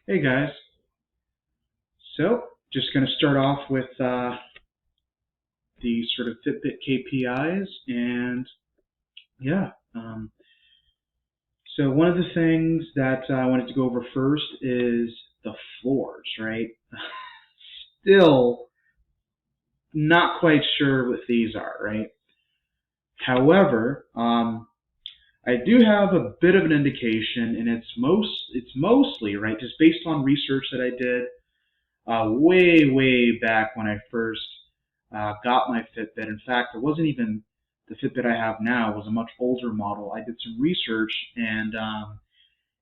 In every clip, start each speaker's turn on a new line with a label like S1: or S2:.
S1: Hey guys, so just going to start off with the sort of Fitbit KPIs, and yeah. So one of the things that I wanted to go over first is the floors, right? Still not quite sure what these are, right? However, I do have a bit of an indication, and it's mostly right, just based on research that I did way back when I first got my Fitbit. In fact, it wasn't even the Fitbit I have now. It was a much older model. I did some research, and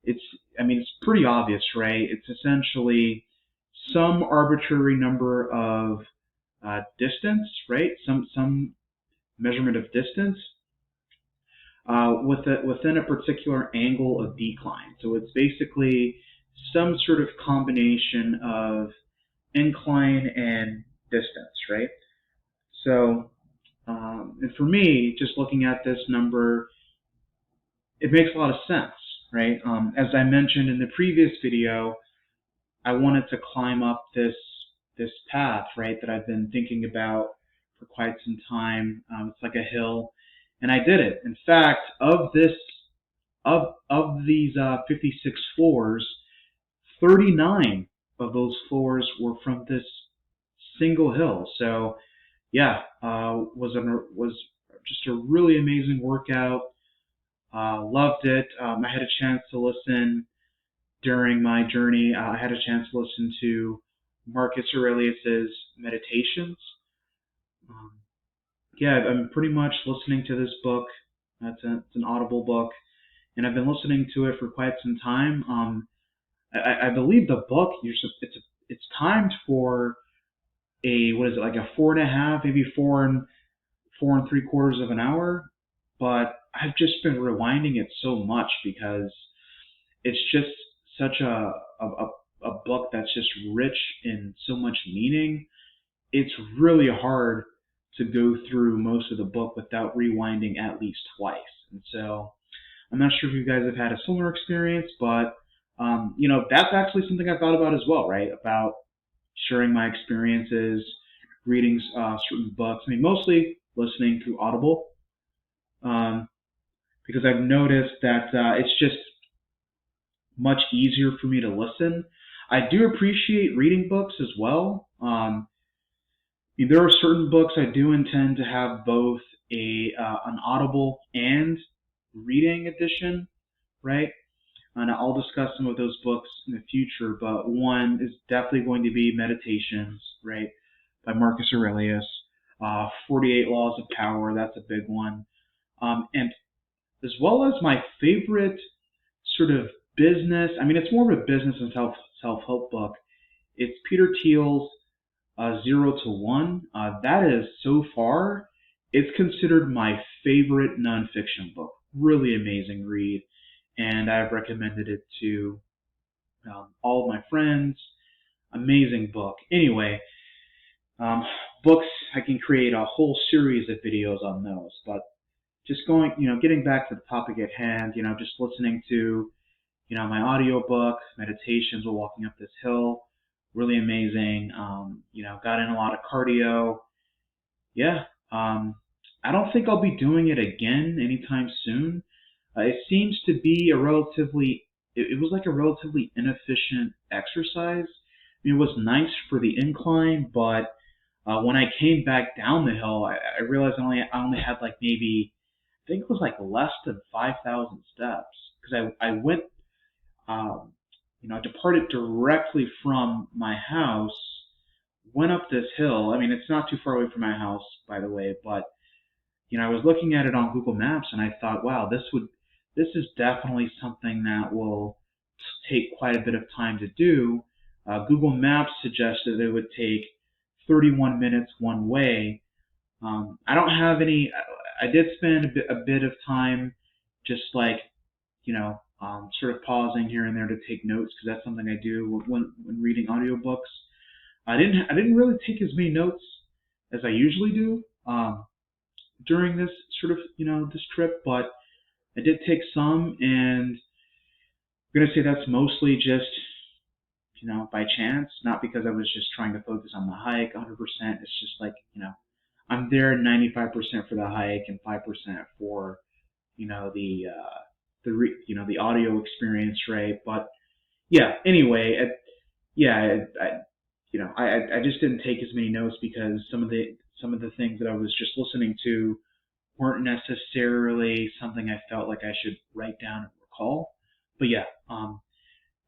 S1: it's I mean it's pretty obvious, right? It's essentially some arbitrary number of distance, right? Some measurement of distance within a particular angle of decline. So it's basically some sort of combination of incline and distance, right? So, and for me, just looking at this number, it makes a lot of sense, right? As I mentioned in the previous video, I wanted to climb up this path, right, that I've been thinking about for quite some time. It's like a hill, and I did it. In fact, of these 56 floors, 39 of those floors were from this single hill. So yeah, was just a really amazing workout. Loved it. I had a chance to listen during my journey. I had a chance to listen to Marcus Aurelius's meditations. Um, yeah, I'm pretty much listening to this book. It's an Audible book, and I've been listening to it for quite some time. I believe the book it's timed for a what is it, like a 4.5, maybe four and three quarters of an hour. But I've just been rewinding it so much because it's just such a book that's just rich in so much meaning. It's really hard to go through most of the book without rewinding at least twice. And so I'm not sure if you guys have had a similar experience, but that's actually something I thought about as well, right? About sharing my experiences, reading certain books. I mean, mostly listening through Audible, um, because I've noticed that it's just much easier for me to listen. I do appreciate reading books as well. I mean, there are certain books I do intend to have both a an Audible and reading edition, right? And I'll discuss some of those books in the future, but one is definitely going to be Meditations, right, by Marcus Aurelius. 48 Laws of Power, that's a big one. And as well as my favorite sort of business, I mean, it's more of a business and self-help book. It's Peter Thiel's Zero to One. That is, so far, it's considered my favorite nonfiction book. Really amazing read, and I've recommended it to all of my friends. Amazing book. Anyway, um, books, I can create a whole series of videos on those, but just getting back to the topic at hand, just listening to, my audiobook, meditations while walking up this hill, really amazing. Got in a lot of cardio. Yeah, I don't think I'll be doing it again anytime soon. It seems to be it was like a relatively inefficient exercise. I mean, it was nice for the incline, but when I came back down the hill, I realized I only had like maybe, I think it was like less than 5,000 steps because I went, um, I departed directly from my house, went up this hill. I mean, it's not too far away from my house, by the way, but I was looking at it on Google Maps and I thought, wow, this is definitely something that will take quite a bit of time to do. Google Maps suggested it would take 31 minutes one way. I don't have any. I did spend a bit of time just like, sort of pausing here and there to take notes because that's something I do when reading audiobooks. I didn't really take as many notes as I usually do during this sort of this trip, but I did take some, and I'm gonna say that's mostly just by chance, not because I was just trying to focus on the hike 100%. It's just like, I'm there 95% for the hike and 5% for, the audio experience, right? But yeah, anyway, I just didn't take as many notes because some of the things that I was just listening to weren't necessarily something I felt like I should write down and recall. But yeah,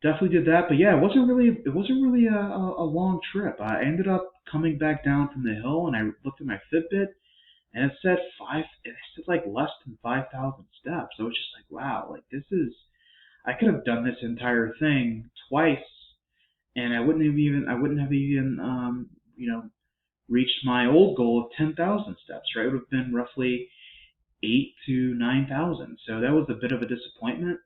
S1: definitely did that. But yeah, it wasn't really a long trip. I ended up coming back down from the hill, and I looked at my Fitbit, and it said like less than 5,000 steps. So it's just like, wow, like I could have done this entire thing twice, and I wouldn't have even reached my old goal of 10,000 steps. Right, it would have been roughly 8 to 9,000. So that was a bit of a disappointment.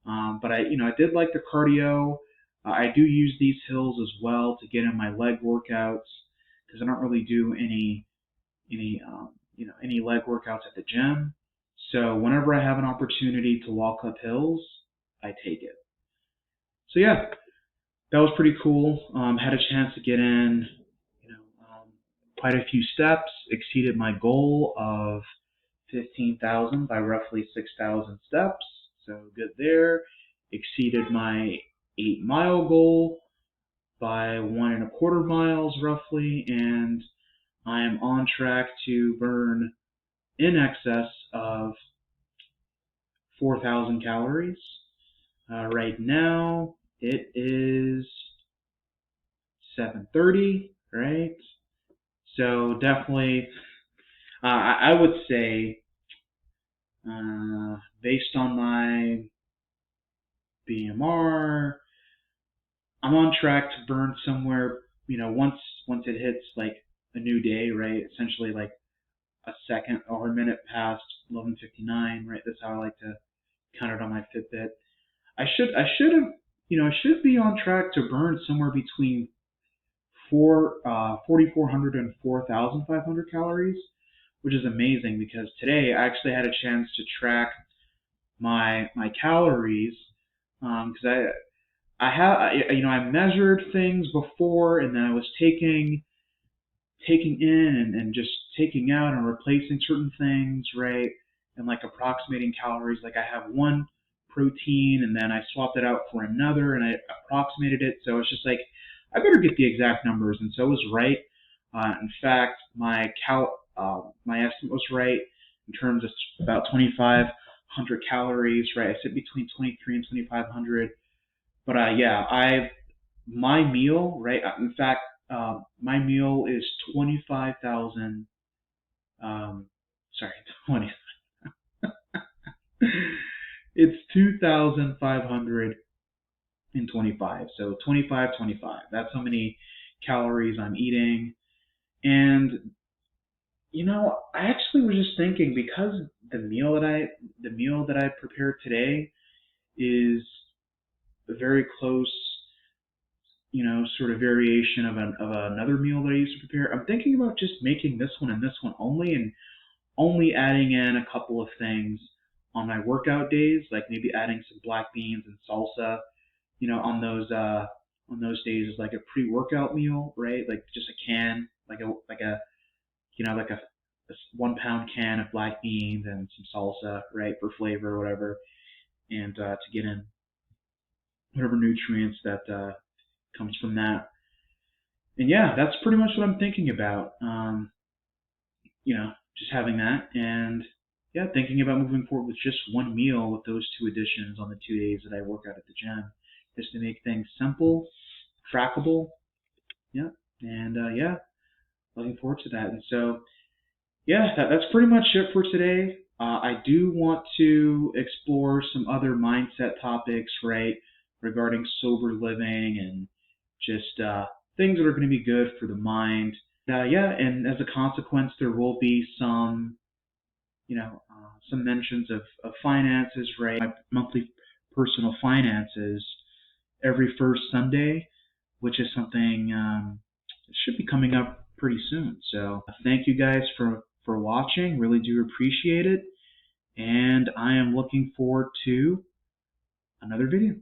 S1: But I did like the cardio. I do use these hills as well to get in my leg workouts because I don't really do any leg workouts at the gym. So whenever I have an opportunity to walk up hills, I take it. So yeah, that was pretty cool. Had a chance to get in, quite a few steps. Exceeded my goal of 15,000 by roughly 6,000 steps. So good there. Exceeded my 8-mile goal by 1.25 miles roughly, and I am on track to burn in excess of 4,000 calories. Right now it is 7:30, right? So definitely, I would say, based on my BMR, I'm on track to burn somewhere, once it hits like a new day, right? Essentially like a second or a minute past 11:59, right? That's how I like to count it on my Fitbit. I should be on track to burn somewhere between 4,400 and 4,500 calories, which is amazing because today I actually had a chance to track my calories because I measured things before, and then I was taking in and just taking out and replacing certain things, right? And like approximating calories. Like I have one protein and then I swapped it out for another and I approximated it. So it's just like I better get the exact numbers, and so I was right. In fact, my estimate was right in terms of about 2,500 calories, right? I sit between 23 and 2,500. But yeah, my meal, right? In fact, my meal is 25,000. Sorry, 20. It's 2,525. So 25, 25. That's how many calories I'm eating. And I actually was just thinking because the meal that I prepared today is a very close, sort of variation of another meal that I used to prepare. I'm thinking about just making this one and this one only, and only adding in a couple of things on my workout days, like maybe adding some black beans and salsa, on those days as like a pre-workout meal, right? Like just a can, like a 1 pound can of black beans and some salsa, right, for flavor or whatever, and to get in whatever nutrients that comes from that. And yeah, that's pretty much what I'm thinking about. Just having that, and yeah, thinking about moving forward with just one meal with those two additions on the 2 days that I work out at the gym, just to make things simple, trackable. Yeah, and yeah, looking forward to that. And so yeah, that's pretty much it for today. I do want to explore some other mindset topics, right, regarding sober living and just things that are going to be good for the mind. Yeah, and as a consequence, there will be some mentions of finances, right? My monthly personal finances every first Sunday, which is something that should be coming up pretty soon. So thank you guys for watching. Really do appreciate it. And I am looking forward to another video.